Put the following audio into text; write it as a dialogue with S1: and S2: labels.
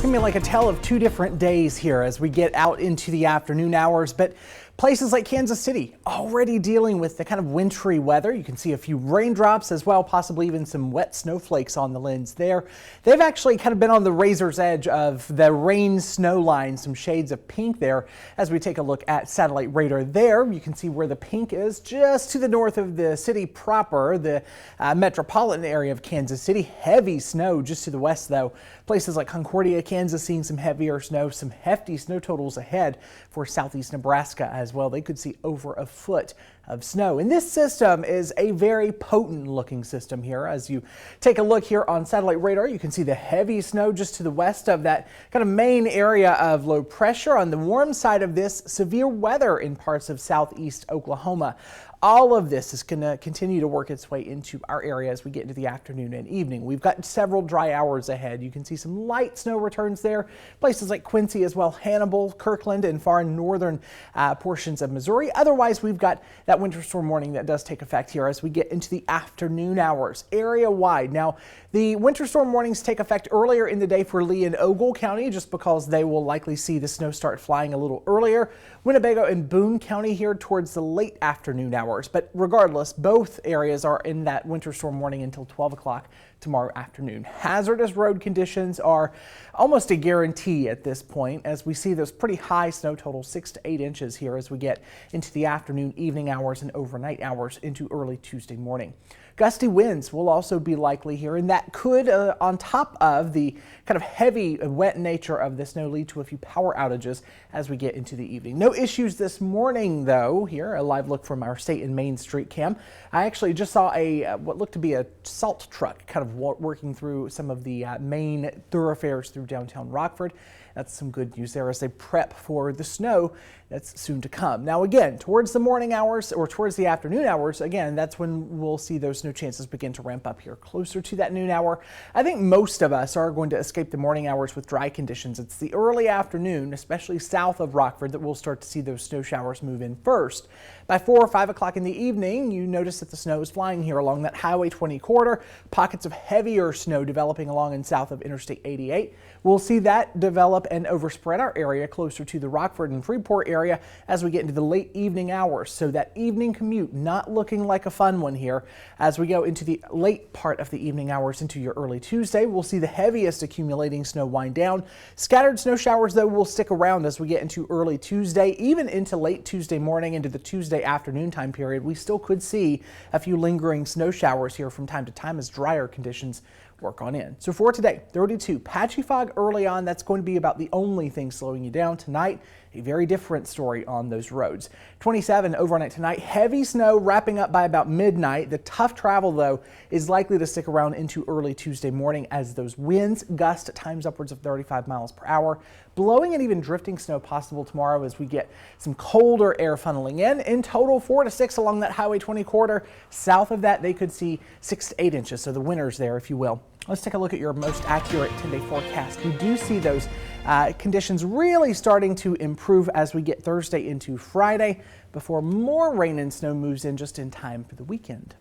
S1: looking like a tale of two different days here as we get out into the afternoon hours, but places like Kansas City already dealing with the kind of wintry weather. You can see a few raindrops as well, possibly even some wet snowflakes on the lens there. They've actually kind of been on the razor's edge of the rain snow line, some shades of pink there. As we take a look at satellite radar there, you can see where the pink is just to the north of the city proper, the metropolitan area of Kansas City. Heavy snow just to the west though. Places like Concordia, Kansas seeing some heavier snow, some hefty snow totals ahead for southeast Nebraska as well. They could see over a foot of snow. And this system is a very potent looking system here. As you take a look here on satellite radar, you can see the heavy snow just to the west of that kind of main area of low pressure. On the warm side of this, severe weather in parts of southeast Oklahoma. All of this is going to continue to work its way into our area as we get into the afternoon and evening. We've got several dry hours ahead. You can see some light snow returns there. Places like Quincy as well, Hannibal, Kirkland, and far northern portions of Missouri. Otherwise, we've got that winter storm warning that does take effect here as we get into the afternoon hours area wide. Now, the winter storm warnings take effect earlier in the day for Lee and Ogle County just because they will likely see the snow start flying a little earlier. Winnebago and Boone County here towards the late afternoon hours. But regardless, both areas are in that winter storm warning until 12 o'clock tomorrow afternoon. Hazardous road conditions are almost a guarantee at this point as we see those pretty high snow totals, 6 to 8 inches here as we get into the afternoon, evening hours and overnight hours into early Tuesday morning. Gusty winds will also be likely here, and that could, on top of the kind of heavy wet nature of the snow, lead to a few power outages as we get into the evening. No issues this morning, though. Here, a live look from our State and Main Street cam. I actually just saw what looked to be a salt truck kind of working through some of the main thoroughfares through downtown Rockford. That's some good news there as they prep for the snow that's soon to come. Now again, towards the morning hours or towards the afternoon hours, again, that's when we'll see those snow chances begin to ramp up here closer to that noon hour. I think most of us are going to escape the morning hours with dry conditions. It's the early afternoon, especially south of Rockford, that we'll start to see those snow showers move in first. By 4 or 5 o'clock in the evening, you notice that the snow is flying here along that Highway 20 corridor. Pockets of heavier snow developing along and south of Interstate 88. We'll see that develop and overspread our area closer to the Rockford and Freeport area as we get into the late evening hours. So that evening commute not looking like a fun one here. As we go into the late part of the evening hours into your early Tuesday, we'll see the heaviest accumulating snow wind down. Scattered snow showers, though, will stick around as we get into early Tuesday, even into late Tuesday morning into the Tuesday afternoon time period. We still could see a few lingering snow showers here from time to time as drier conditions work on in. So for today, 32, patchy fog early on. That's going to be about the only thing slowing you down. Tonight, a very different story on those roads. 27 overnight tonight, heavy snow wrapping up by about midnight. The tough travel, though, is likely to stick around into early Tuesday morning as those winds gust at times upwards of 35 miles per hour. Blowing and even drifting snow possible tomorrow as we get some colder air funneling in. In total, 4 to 6 along that Highway 20 corridor. South of that, they could see 6 to 8 inches. So the winters there, if you will. Let's take a look at your most accurate 10-day forecast. We do see those conditions really starting to improve as we get Thursday into Friday before more rain and snow moves in just in time for the weekend.